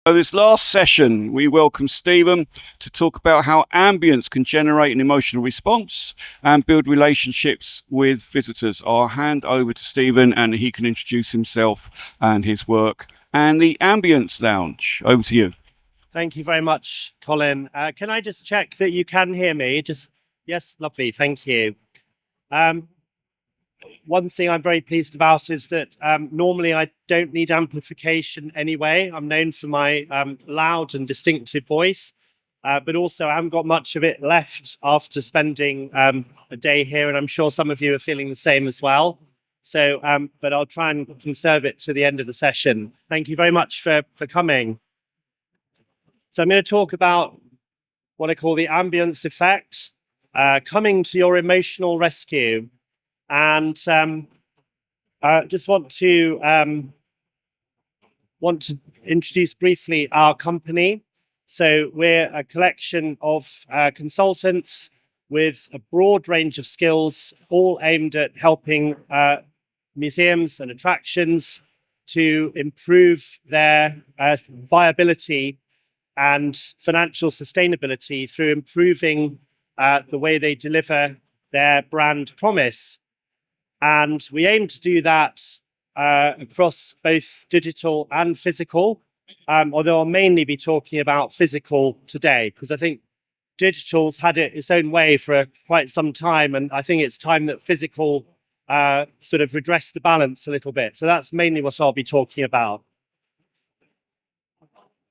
So this last session, we welcome Stephen to talk about how Ambience can generate an emotional response and build relationships with visitors. I'll hand over to Stephen and he can introduce himself and his work and the Ambience Lounge. Over to you. Thank you very much, Colin. Can I just check that you can hear me? Yes, lovely, thank you. One thing I'm very pleased about is that normally I don't need amplification anyway. I'm known for my loud and distinctive voice, but also I haven't got much of it left after spending a day here, and I'm sure some of you are feeling the same as well. So, but I'll try and conserve it to the end of the session. Thank you very much for coming. So I'm going to talk about what I call the ambience effect, coming to your emotional rescue. And I just want to introduce briefly our company. So we're a collection of consultants with a broad range of skills, all aimed at helping museums and attractions to improve their viability and financial sustainability through improving the way they deliver their brand promise. And we aim to do that across both digital and physical, although I'll mainly be talking about physical today, because I think digital's had its own way for quite some time, and I think it's time that physical sort of redress the balance a little bit. So that's mainly what I'll be talking about.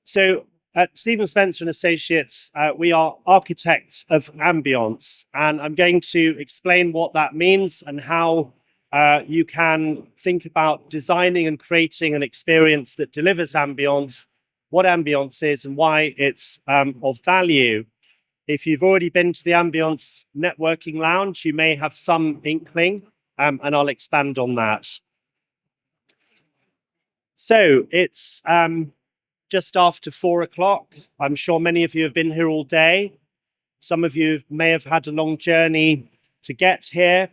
So at Stephen Spencer and Associates, we are architects of ambience, and I'm going to explain what that means and how you can think about designing and creating an experience that delivers ambience, what ambience is and why it's of value. If you've already been to the Ambience Networking Lounge, you may have some inkling, and I'll expand on that. So it's just after 4 o'clock. I'm sure many of you have been here all day. Some of you may have had a long journey to get here.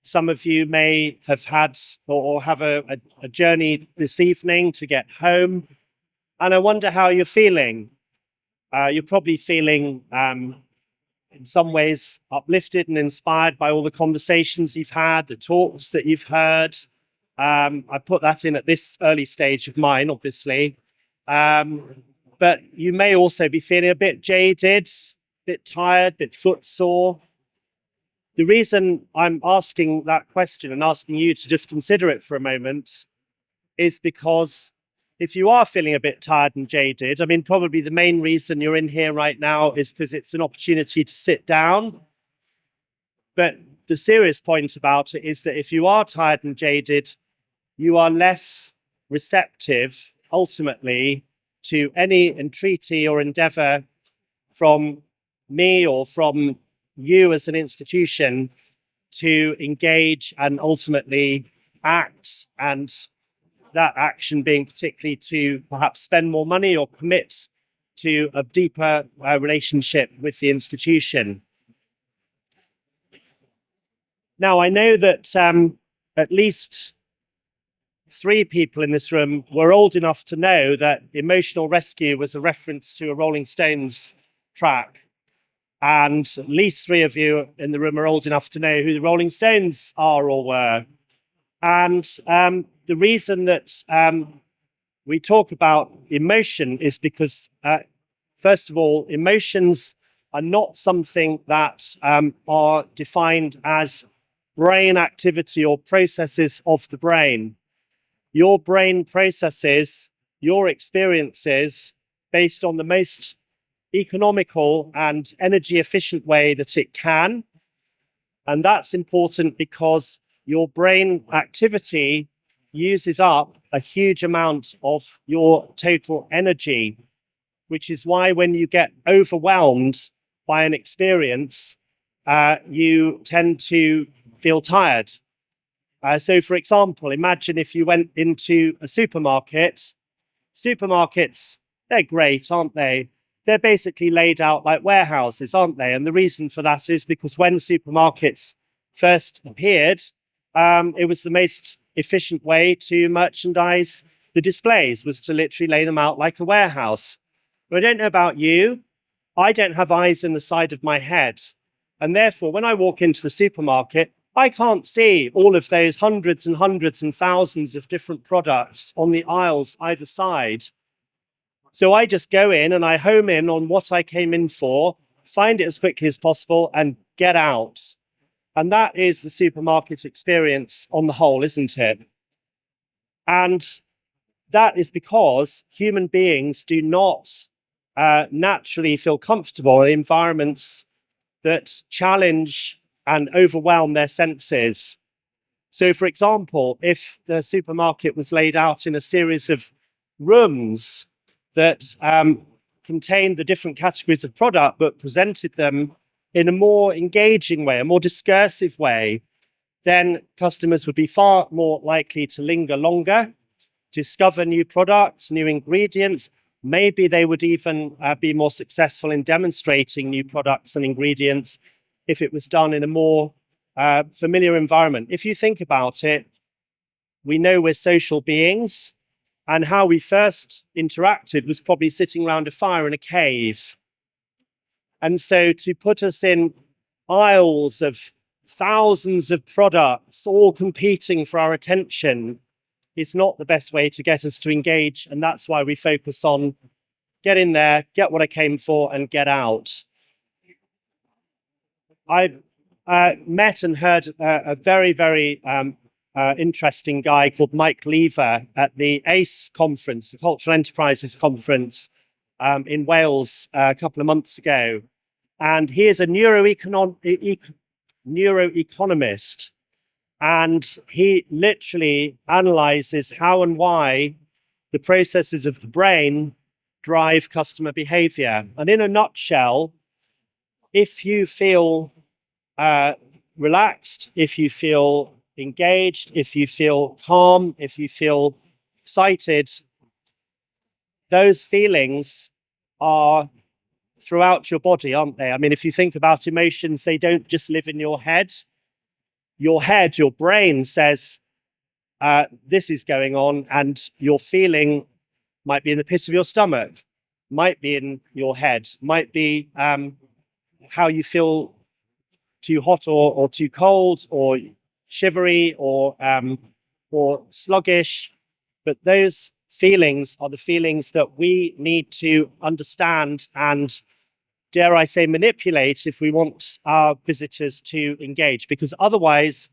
Some of you may have had or have a journey this evening to get home. And I wonder how you're feeling. You're probably feeling, in some ways, uplifted and inspired by all the conversations you've had, the talks that you've heard. I put that in at this early stage of mine, obviously. But you may also be feeling a bit jaded, a bit tired, a bit footsore. The reason I'm asking that question and asking you to just consider it for a moment is because if you are feeling a bit tired and jaded, I mean, probably the main reason you're in here right now is because it's an opportunity to sit down. But the serious point about it is that if you are tired and jaded, you are less receptive ultimately to any entreaty or endeavor from me or from you as an institution to engage and ultimately act, and that action being particularly to perhaps spend more money or commit to a deeper relationship with the institution. Now, I know that at least 3 people in this room were old enough to know that Emotional Rescue was a reference to a Rolling Stones track. And at least 3 of you in the room are old enough to know who the Rolling Stones are or were. And the reason that we talk about emotion is because, first of all, emotions are not something that are defined as brain activity or processes of the brain. Your brain processes your experiences based on the most economical and energy efficient way that it can. And that's important because your brain activity uses up a huge amount of your total energy, which is why when you get overwhelmed by an experience, you tend to feel tired. So for example, imagine if you went into a supermarket. Supermarkets, they're great, aren't they? They're basically laid out like warehouses, aren't they? And the reason for that is because when supermarkets first appeared, it was the most efficient way to merchandise the displays was to literally lay them out like a warehouse. But I don't know about you. I don't have eyes in the side of my head. And therefore, when I walk into the supermarket, I can't see all of those hundreds and hundreds and thousands of different products on the aisles either side. So I just go in and I home in on what I came in for, find it as quickly as possible, and get out. And that is the supermarket experience on the whole, isn't it? And that is because human beings do not naturally feel comfortable in environments that challenge and overwhelm their senses. So, for example, if the supermarket was laid out in a series of rooms that contained the different categories of product, but presented them in a more engaging way, a more discursive way, then customers would be far more likely to linger longer, discover new products, new ingredients. Maybe they would even be more successful in demonstrating new products and ingredients if it was done in a more familiar environment. If you think about it, we know we're social beings, and how we first interacted was probably sitting around a fire in a cave. And so to put us in aisles of thousands of products all competing for our attention is not the best way to get us to engage. And that's why we focus on get in there, get what I came for, and get out. I met and heard a very, very interesting guy called Mike Lever at the ACE conference, the Cultural Enterprises Conference in Wales a couple of months ago. And he is a neuroeconomist. And he literally analyzes how and why the processes of the brain drive customer behavior. And in a nutshell, if you feel relaxed, if you feel engaged, if you feel calm, if you feel excited, those feelings are throughout your body, aren't they? I mean, if you think about emotions, they don't just live in your head. Your brain says, this is going on, and your feeling might be in the pit of your stomach, might be in your head, might be how you feel too hot or too cold or shivery or sluggish. But those feelings are the feelings that we need to understand and, dare I say, manipulate if we want our visitors to engage. Because otherwise,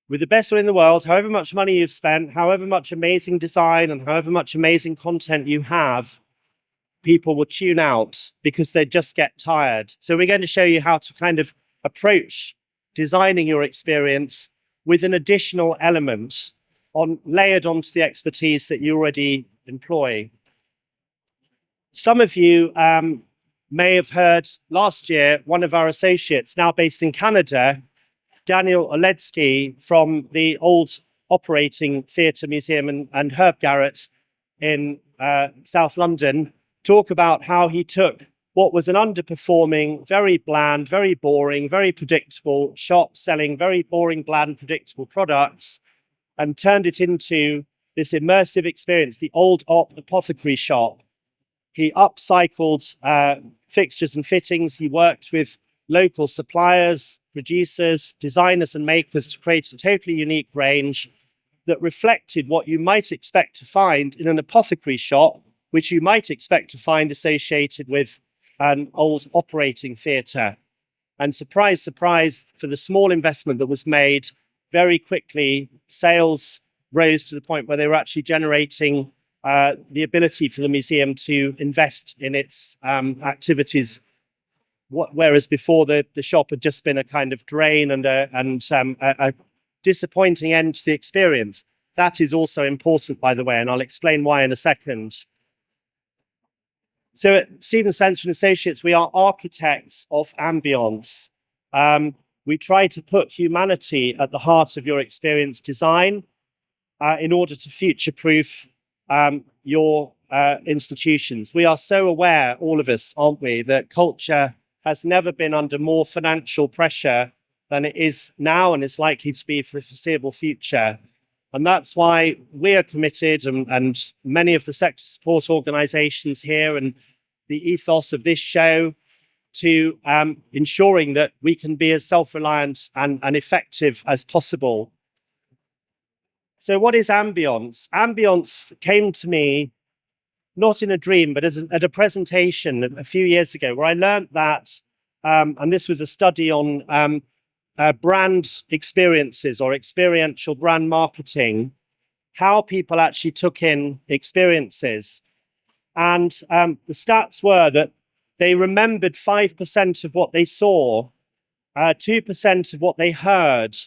with the best will in the world, however much money you've spent, however much amazing design and however much amazing content you have, people will tune out because they just get tired. So we're going to show you how to kind of approach designing your experience with an additional element layered onto the expertise that you already employ. Some of you may have heard last year, one of our associates, now based in Canada, Daniel Oledzki from the old operating theatre museum and Herb Garrett in South London, talk about how he took what was an underperforming, very bland, very boring, very predictable shop selling very boring, bland, predictable products and turned it into this immersive experience, the old apothecary shop. He upcycled fixtures and fittings. He worked with local suppliers, producers, designers and makers to create a totally unique range that reflected what you might expect to find in an apothecary shop, which you might expect to find associated with an old operating theatre. And surprise, surprise, for the small investment that was made, very quickly sales rose to the point where they were actually generating the ability for the museum to invest in its activities, whereas before the shop had just been a kind of drain and a disappointing end to the experience. That is also important, by the way, and I'll explain why in a second. So at Stephen Spencer and Associates, we are architects of ambience. We try to put humanity at the heart of your experience design in order to future-proof your institutions. We are so aware, all of us, aren't we, that culture has never been under more financial pressure than it is now and is likely to be for the foreseeable future. And that's why we are committed, and many of the sector support organizations here, and the ethos of this show, to ensuring that we can be as self-reliant and effective as possible. So what is Ambience? Ambience came to me not in a dream, but at a presentation a few years ago, where I learned that, and this was a study on brand experiences or experiential brand marketing, how people actually took in experiences. And the stats were that they remembered 5% of what they saw, 2% of what they heard,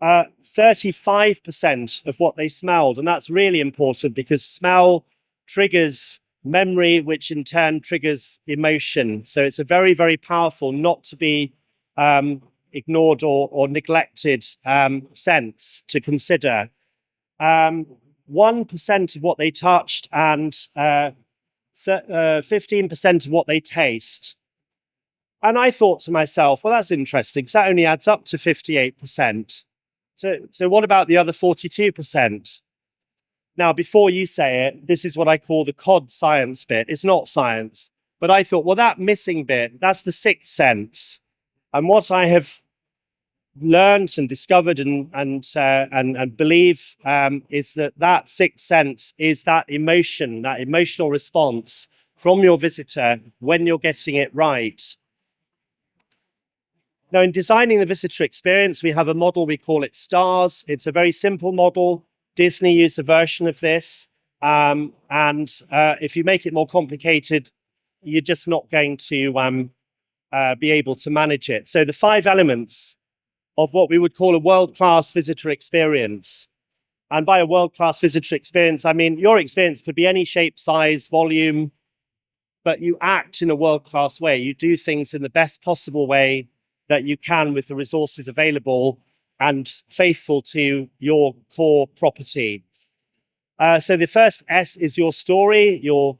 35% of what they smelled. And that's really important because smell triggers memory, which in turn triggers emotion. So it's a very, very powerful, not to be ignored or neglected sense to consider. 1% of what they touched and 15% of what they taste. And I thought to myself, well, that's interesting, because that only adds up to 58%. So what about the other 42%? Now, before you say it, this is what I call the COD science bit. It's not science. But I thought, well, that missing bit, that's the sixth sense. And what I have learned and discovered and believe is that sixth sense is that emotion, that emotional response from your visitor when you're getting it right. Now, in designing the visitor experience, we have a model, we call it STARS. It's a very simple model. Disney used a version of this. If you make it more complicated, you're just not going to be able to manage it. So the 5 elements of what we would call a world-class visitor experience. And by a world-class visitor experience, I mean your experience could be any shape, size, volume, but you act in a world-class way. You do things in the best possible way that you can with the resources available and faithful to your core property. So the first S is your story, your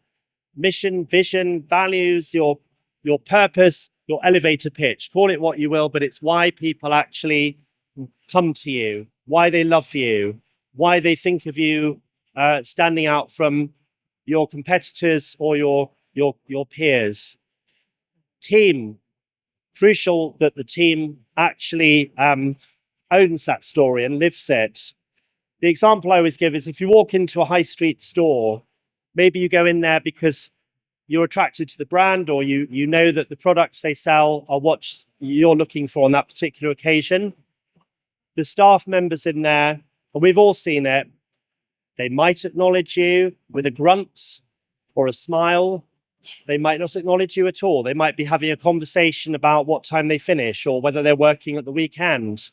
mission, vision, values, your purpose, your elevator pitch. Call it what you will, but it's why people actually come to you, why they love you, why they think of you standing out from your competitors or your peers. Team. Crucial that the team actually owns that story and lives it. The example I always give is if you walk into a high street store, maybe you go in there because you're attracted to the brand, or you know that the products they sell are what you're looking for on that particular occasion. The staff members in there, and we've all seen it, they might acknowledge you with a grunt or a smile. They might not acknowledge you at all. They might be having a conversation about what time they finish or whether they're working at the weekend.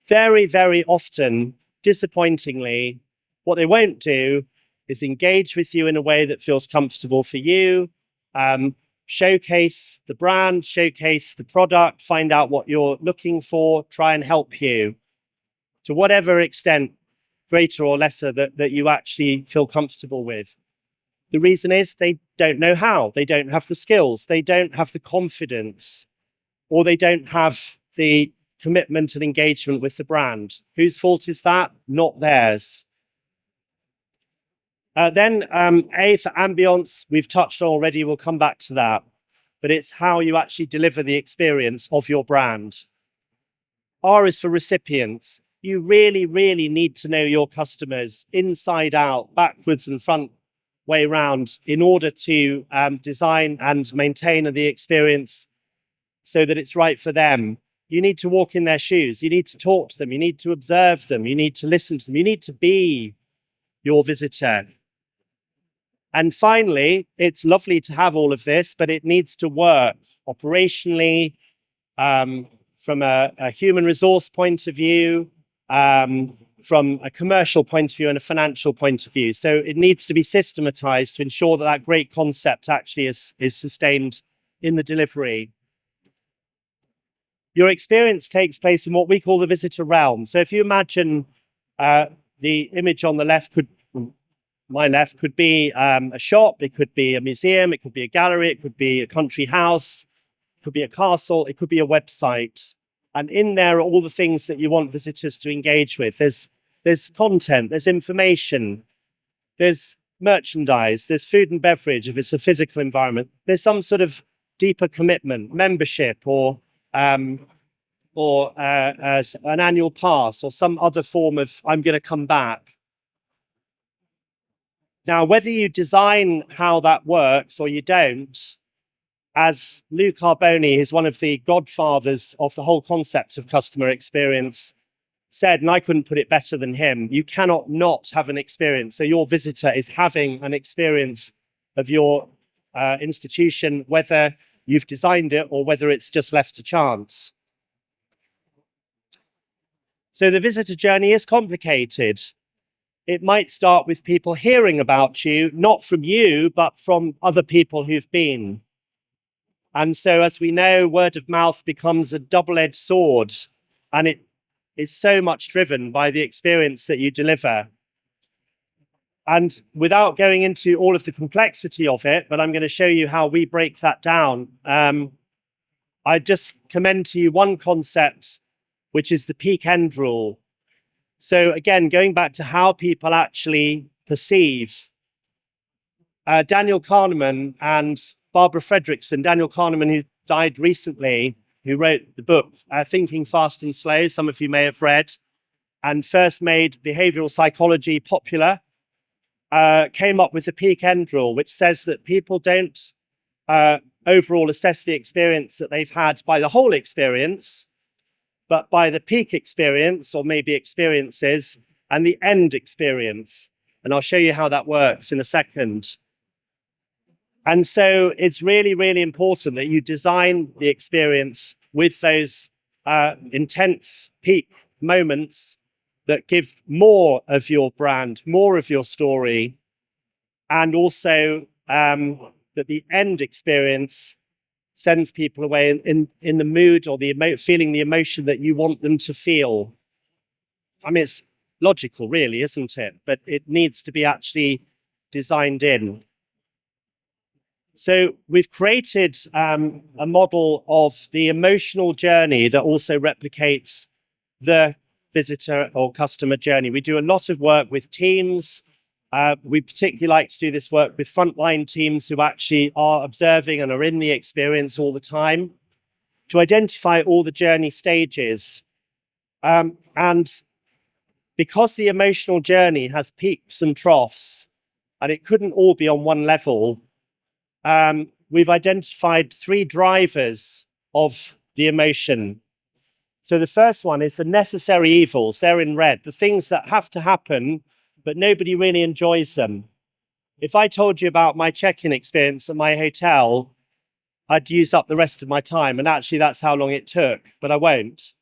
Very, very often, disappointingly, what they won't do is engage with you in a way that feels comfortable for you, showcase the brand, showcase the product, find out what you're looking for, try and help you to whatever extent, greater or lesser, that you actually feel comfortable with. The reason is they don't know how. They don't have the skills. They don't have the confidence, or they don't have the commitment and engagement with the brand. Whose fault is that? Not theirs. Then A for ambience, we've touched on already. We'll come back to that. But it's how you actually deliver the experience of your brand. R is for recipients. You really, really need to know your customers inside out, backwards and front way round, in order to design and maintain the experience so that it's right for them. You need to walk in their shoes. You need to talk to them. You need to observe them. You need to listen to them. You need to be your visitor. And finally, it's lovely to have all of this, but it needs to work operationally, from a human resource point of view, from a commercial point of view and a financial point of view. So it needs to be systematized to ensure that that great concept actually is sustained in the delivery. Your experience takes place in what we call the visitor realm. So if you imagine the image on the left my left could be a shop, it could be a museum, it could be a gallery, it could be a country house, it could be a castle, it could be a website. And in there are all the things that you want visitors to engage with. There's there's content, there's information, there's merchandise, there's food and beverage if it's a physical environment. There's some sort of deeper commitment, membership, or an annual pass, or some other form of I'm going to come back. Now, whether you design how that works or you don't, as Lou Carboni, who's one of the godfathers of the whole concept of customer experience, said, and I couldn't put it better than him, you cannot not have an experience. So your visitor is having an experience of your institution, whether you've designed it or whether it's just left to chance. So the visitor journey is complicated. It might start with people hearing about you, not from you, but from other people who've been. And so, as we know, word of mouth becomes a double-edged sword, and it is so much driven by the experience that you deliver. And without going into all of the complexity of it, but I'm going to show you how we break that down. I just commend to you one concept, which is the peak end rule. So again, going back to how people actually perceive, Daniel Kahneman and Barbara Fredrickson, Daniel Kahneman, who died recently, who wrote the book, Thinking Fast and Slow, some of you may have read, and first made behavioral psychology popular, came up with the peak end rule, which says that people don't overall assess the experience that they've had by the whole experience, but by the peak experience, or maybe experiences, and the end experience. And I'll show you how that works in a second. And so it's really, really important that you design the experience with those intense peak moments that give more of your brand, more of your story, and also that the end experience sends people away in the mood or feeling the emotion that you want them to feel. I mean, it's logical, really, isn't it? But it needs to be actually designed in. So we've created a model of the emotional journey that also replicates the visitor or customer journey. We do a lot of work with teams. We particularly like to do this work with frontline teams who actually are observing and are in the experience all the time to identify all the journey stages. And because the emotional journey has peaks and troughs, and it couldn't all be on one level, we've identified 3 drivers of the emotion. So the first one is the necessary evils. They're in red, the things that have to happen, but nobody really enjoys them. If I told you about my check-in experience at my hotel, I'd use up the rest of my time. And actually, that's how long it took, but I won't.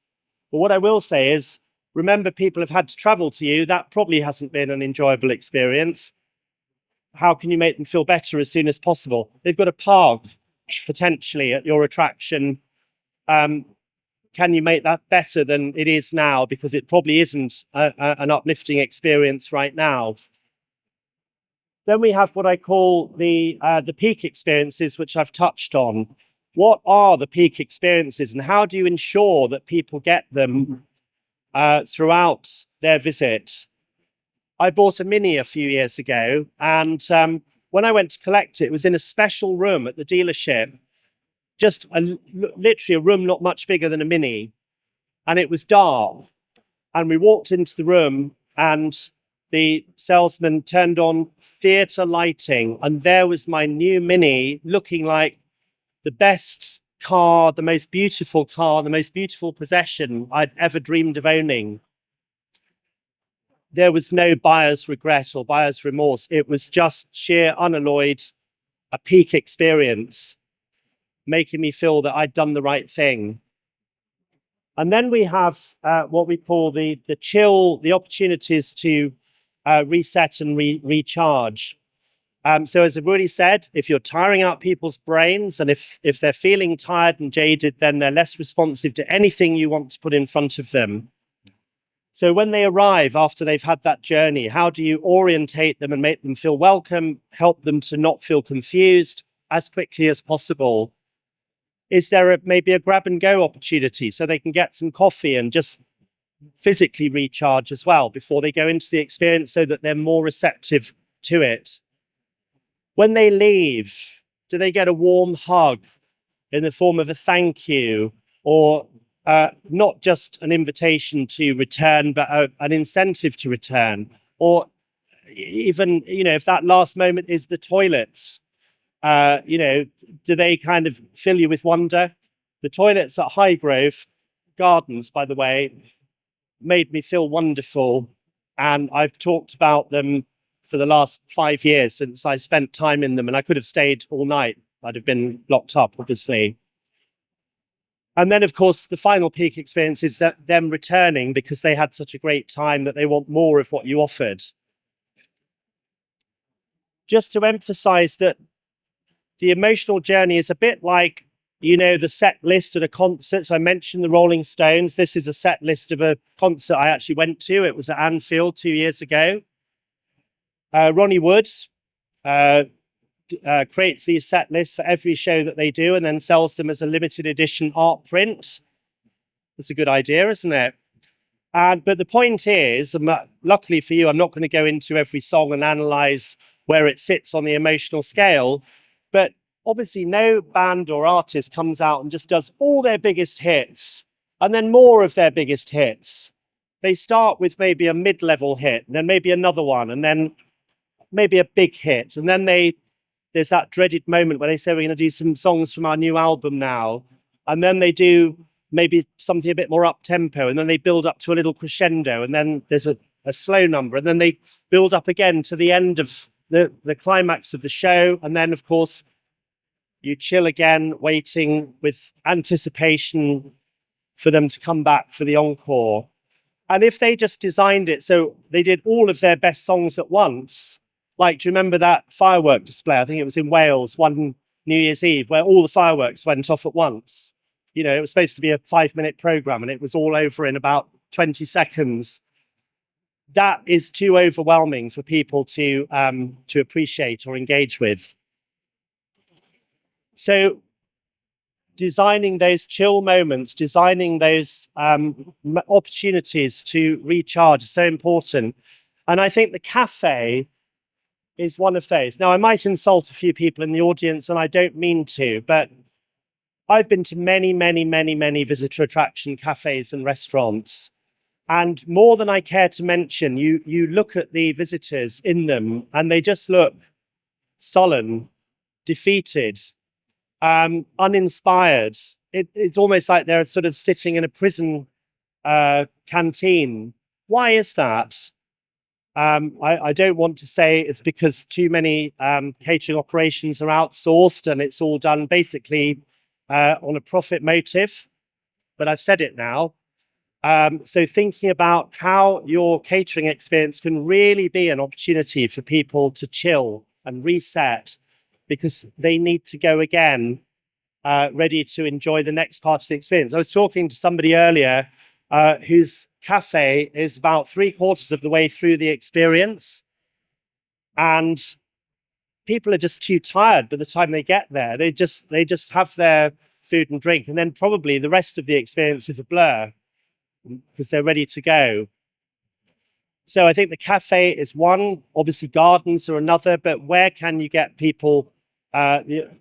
But what I will say is, remember, people have had to travel to you. That probably hasn't been an enjoyable experience. How can you make them feel better as soon as possible? They've got to park potentially at your attraction. Can you make that better than it is now? Because it probably isn't an uplifting experience right now. Then we have what I call the peak experiences, which I've touched on. What are the peak experiences, and how do you ensure that people get them throughout their visit? I bought a Mini a few years ago, and when I went to collect it, it was in a special room at the dealership, just literally a room not much bigger than a Mini, and it was dark. And we walked into the room, and the salesman turned on theatre lighting, and there was my new Mini looking like the best car, the most beautiful possession I'd ever dreamed of owning. There was no buyer's regret or buyer's remorse. It was just sheer, unalloyed, a peak experience, making me feel that I'd done the right thing. And then we have what we call the chill, the opportunities to reset and recharge. So as I've already said, if you're tiring out people's brains, and if they're feeling tired and jaded, then they're less responsive to anything you want to put in front of them. So when they arrive after they've had that journey, how do you orientate them and make them feel welcome, help them to not feel confused as quickly as possible? Is there maybe a grab and go opportunity so they can get some coffee and just physically recharge as well before they go into the experience so that they're more receptive to it. When they leave, do they get a warm hug in the form of a thank you, or not just an invitation to return, but an incentive to return? Or even, if that last moment is the toilets, do they kind of fill you with wonder? The toilets at Highgrove Gardens, by the way, made me feel wonderful. And I've talked about them for the last 5 years since I spent time in them, and I could have stayed all night. I'd have been locked up, obviously. And then, of course, the final peak experience is that them returning because they had such a great time that they want more of what you offered. Just to emphasize that the emotional journey is a bit like, the set list at a concert. So I mentioned the Rolling Stones. This is a set list of a concert I actually went to. It was at Anfield 2 years ago. Ronnie Wood creates these set lists for every show that they do and then sells them as a limited edition art print. That's a good idea, isn't it? But the point is, luckily for you, I'm not going to go into every song and analyze where it sits on the emotional scale. But obviously, no band or artist comes out and just does all their biggest hits and then more of their biggest hits. They start with maybe a mid-level hit, and then maybe another one, and then maybe a big hit. And then there's that dreaded moment where they say, we're going to do some songs from our new album now. And then they do maybe something a bit more up-tempo, and then they build up to a little crescendo, and then there's a slow number, and then they build up again to the end of the climax of the show. And then, of course, you chill again, waiting with anticipation for them to come back for the encore. And if they just designed it so they did all of their best songs at once, like, do you remember that firework display? I think it was in Wales, one New Year's Eve, where all the fireworks went off at once. It was supposed to be a 5-minute program, and it was all over in about 20 seconds. That is too overwhelming for people to appreciate or engage with. So designing those chill moments, designing those opportunities to recharge is so important. And I think the cafe is one of those. Now, I might insult a few people in the audience, and I don't mean to, but I've been to many, many, many, many visitor attraction cafes and restaurants. And more than I care to mention, you look at the visitors in them and they just look sullen, defeated, uninspired. It's almost like they're sort of sitting in a prison canteen. Why is that? I don't want to say it's because too many catering operations are outsourced and it's all done basically on a profit motive, but I've said it now. So thinking about how your catering experience can really be an opportunity for people to chill and reset, because they need to go again, ready to enjoy the next part of the experience. I was talking to somebody earlier whose cafe is about 3/4 of the way through the experience, and people are just too tired by the time they get there. They just have their food and drink, and then probably the rest of the experience is a blur because they're ready to go. So I think the cafe is one, obviously gardens are another, but where can you get people,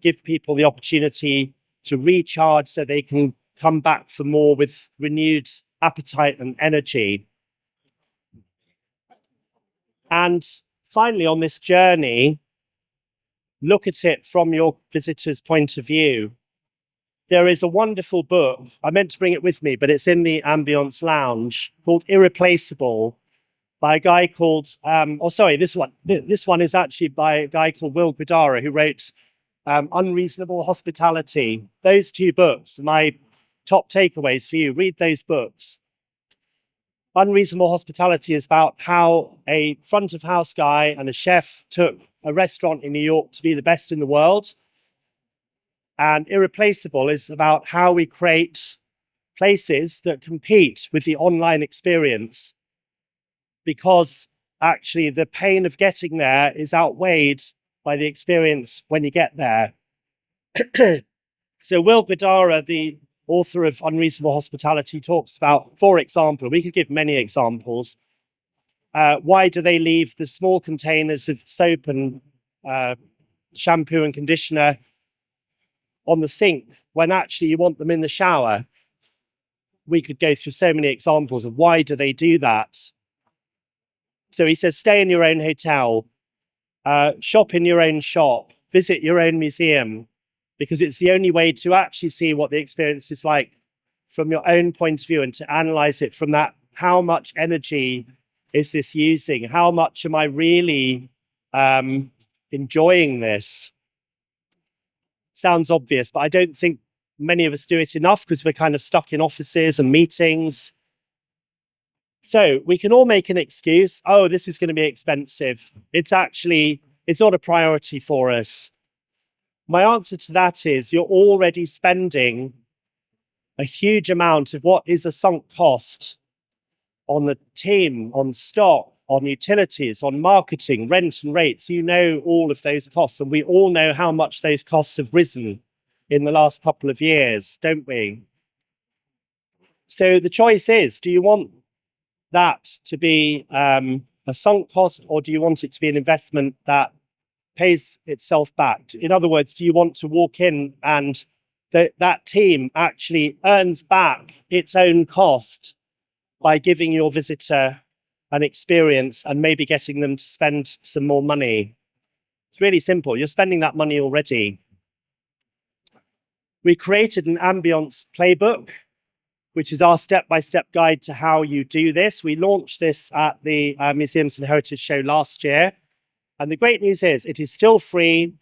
give people the opportunity to recharge so they can come back for more with renewed appetite and energy? And finally, on this journey, look at it from your visitor's point of view. There is a wonderful book. I meant to bring it with me, but it's in the Ambience lounge, called Irreplaceable, by a guy called, this one is actually by a guy called Will Guidara, who wrote Unreasonable Hospitality. Those two books are my top takeaways for you. Read those books. Unreasonable Hospitality is about how a front of house guy and a chef took a restaurant in New York to be the best in the world. And Irreplaceable is about how we create places that compete with the online experience, because actually the pain of getting there is outweighed by the experience when you get there. So Will Guidara, the author of Unreasonable Hospitality, talks about, for example, we could give many examples. Why do they leave the small containers of soap and shampoo and conditioner on the sink when actually you want them in the shower? We could go through so many examples of why do they do that. So he says, stay in your own hotel, shop in your own shop, visit your own museum, because it's the only way to actually see what the experience is like from your own point of view and to analyze it from that. How much energy is this using? How much am I really enjoying this? Sounds obvious, but I don't think many of us do it enough because we're kind of stuck in offices and meetings. So we can all make an excuse. Oh, this is going to be expensive. It's not a priority for us. My answer to that is you're already spending a huge amount of what is a sunk cost on the team, on stock, on utilities, on marketing, rent and rates. You know all of those costs, and we all know how much those costs have risen in the last couple of years, don't we? So the choice is, do you want that to be a sunk cost, or do you want it to be an investment that pays itself back? In other words, do you want to walk in and that team actually earns back its own cost by giving your visitor an experience and maybe getting them to spend some more money? It's really simple. You're spending that money already. We created an Ambience playbook, which is our step-by-step guide to how you do this. We launched this at the Museums and Heritage Show last year. And the great news is it is still free,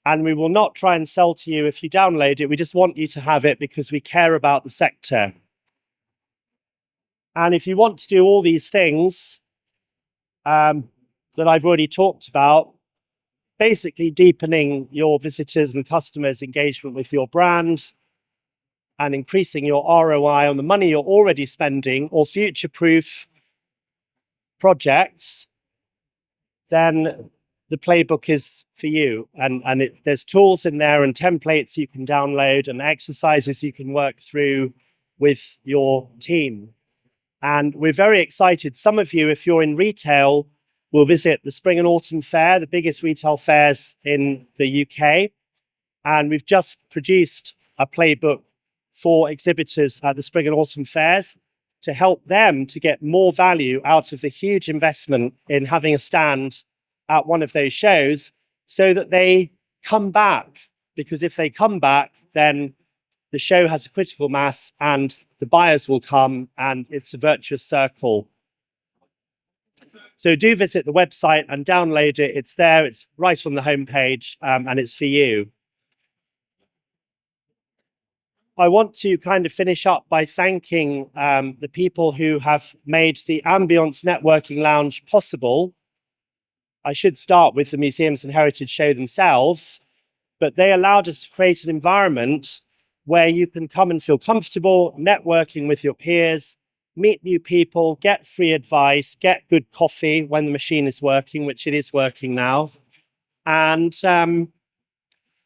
and we will not try and sell to you if you download it. We just want you to have it because we care about the sector. And if you want to do all these things that I've already talked about, basically deepening your visitors' and customers' engagement with your brand and increasing your ROI on the money you're already spending, or future-proof projects, then the playbook is for you. And there's tools in there and templates you can download and exercises you can work through with your team. And we're very excited. Some of you, if you're in retail, will visit the Spring and Autumn Fair, the biggest retail fairs in the UK. And we've just produced a playbook for exhibitors at the Spring and Autumn Fairs to help them to get more value out of the huge investment in having a stand at one of those shows, so that they come back. Because if they come back, then the show has a critical mass and the buyers will come, and it's a virtuous circle. So do visit the website and download it. It's there, it's right on the homepage, and it's for you. I want to kind of finish up by thanking the people who have made the Ambience Networking Lounge possible. I should start with the Museums and Heritage Show themselves, but they allowed us to create an environment where you can come and feel comfortable networking with your peers, meet new people, get free advice, get good coffee when the machine is working, which it is working now, and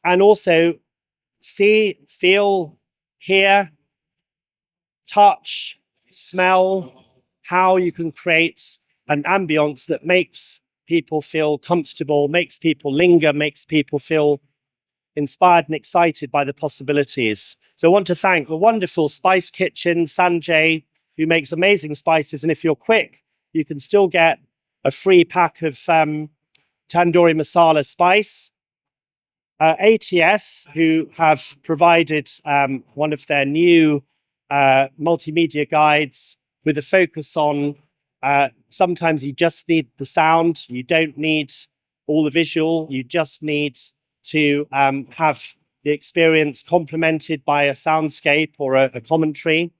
also see, feel, hear, touch, smell, how you can create an ambience that makes people feel comfortable, makes people linger, makes people feel inspired and excited by the possibilities. So I want to thank the wonderful Spice Kitchen, Sanjay, who makes amazing spices. And if you're quick, you can still get a free pack of tandoori masala spice. ATS, who have provided one of their new multimedia guides with a focus on sometimes you just need the sound, you don't need all the visual, you just need to have the experience complemented by a soundscape or a commentary.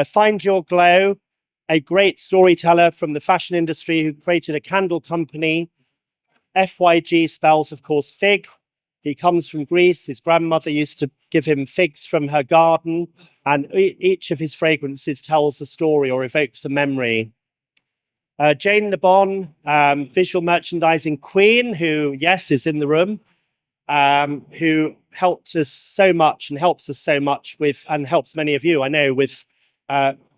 Find Your Glow, a great storyteller from the fashion industry who created a candle company. FYG spells, of course, fig. He comes from Greece. His grandmother used to give him figs from her garden, and each of his fragrances tells a story or evokes a memory. Jane Le Bon, visual merchandising queen, who, yes, is in the room. who helped us so much and helps us so much with, and helps many of you, I know, with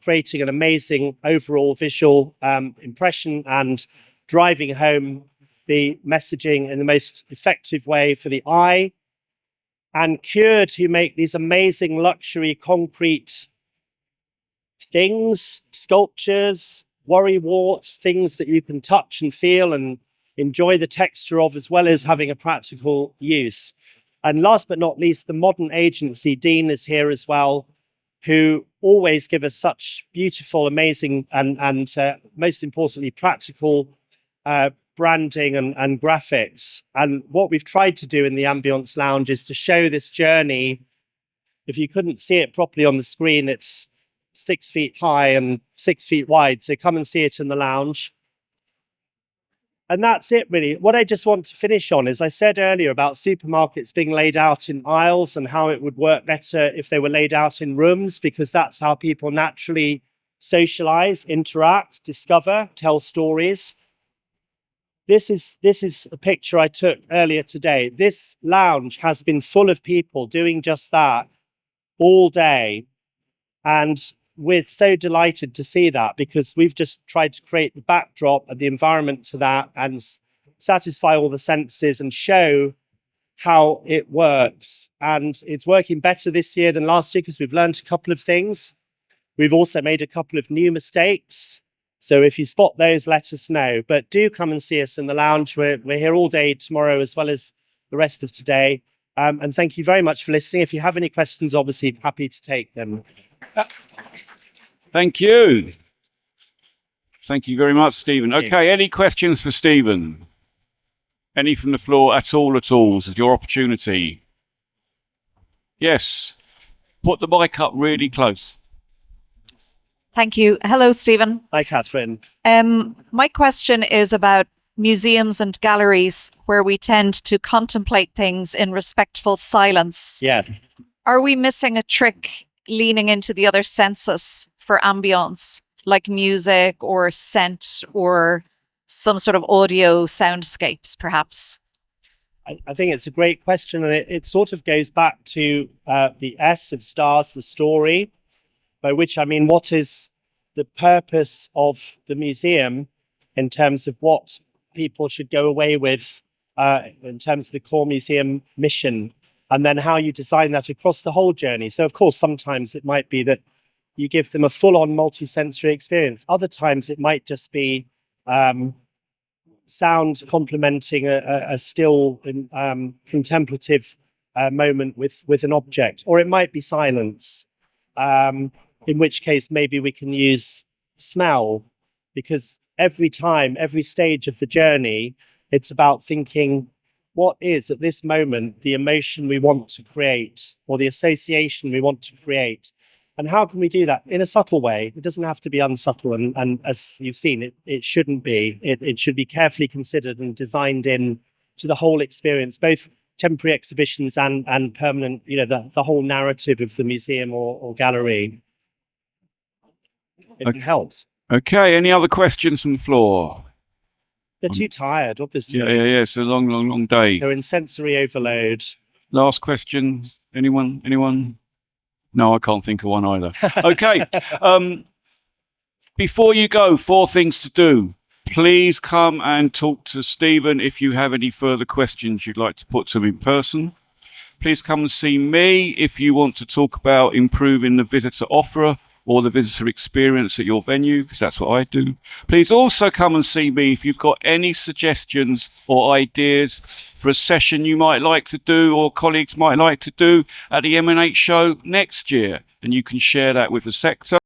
creating an amazing overall visual impression and driving home the messaging in the most effective way for the eye. And Cured, who make these amazing luxury concrete things, sculptures, worrywarts, things that you can touch and feel and enjoy the texture of, as well as having a practical use. And last but not least, the Modern Agency, Dean is here as well, who always give us such beautiful, amazing, and most importantly, practical branding and graphics. And what we've tried to do in the Ambience Lounge is to show this journey. If you couldn't see it properly on the screen, it's 6 feet high and 6 feet wide. So come and see it in the lounge. And that's it, really. What I just want to finish on is I said earlier about supermarkets being laid out in aisles and how it would work better if they were laid out in rooms, because that's how people naturally socialize, interact, discover, tell stories. This is a picture I took earlier today. This lounge has been full of people doing just that all day. And we're so delighted to see that, because we've just tried to create the backdrop and the environment to that and satisfy all the senses and show how it works. And it's working better this year than last year because we've learned a couple of things. We've also made a couple of new mistakes. So if you spot those, let us know. But do come and see us in the lounge. We're here all day tomorrow as well as the rest of today. And thank you very much for listening. If you have any questions, obviously happy to take them. Thank you. Thank you very much, Stephen. Okay, any questions for Stephen? Any from the floor at all? This is your opportunity. Yes. Put the mic up really close. Thank you. Hello, Stephen. Hi, Catherine. My question is about museums and galleries where we tend to contemplate things in respectful silence. Yeah. Are we missing a trick leaning into the other senses for ambience, like music or scent or some sort of audio soundscapes, perhaps? I think it's a great question. And it sort of goes back to the S of stars, the story, by which I mean, what is the purpose of the museum in terms of what people should go away with in terms of the core museum mission, and then how you design that across the whole journey. So, of course, sometimes it might be that you give them a full-on multi-sensory experience. Other times it might just be sound complementing a still contemplative moment with an object, or it might be silence. In which case, maybe we can use smell, because every time, every stage of the journey, it's about thinking, what is at this moment the emotion we want to create, or the association we want to create? And how can we do that in a subtle way? It doesn't have to be unsubtle. And as you've seen, it shouldn't be. It should be carefully considered and designed in to the whole experience, both temporary exhibitions and permanent, the whole narrative of the museum or gallery. It helps. Okay, any other questions from the floor? They're too tired, obviously. Yeah. It's a long day. They're in sensory overload. Last question. Anyone? No, I can't think of one either. Okay. Before you go, 4 things to do. Please come and talk to Stephen if you have any further questions you'd like to put to him in person. Please come and see me if you want to talk about improving the visitor offer or the visitor experience at your venue, because that's what I do. Please also come and see me if you've got any suggestions or ideas for a session you might like to do or colleagues might like to do at the M&H show next year. And you can share that with the sector.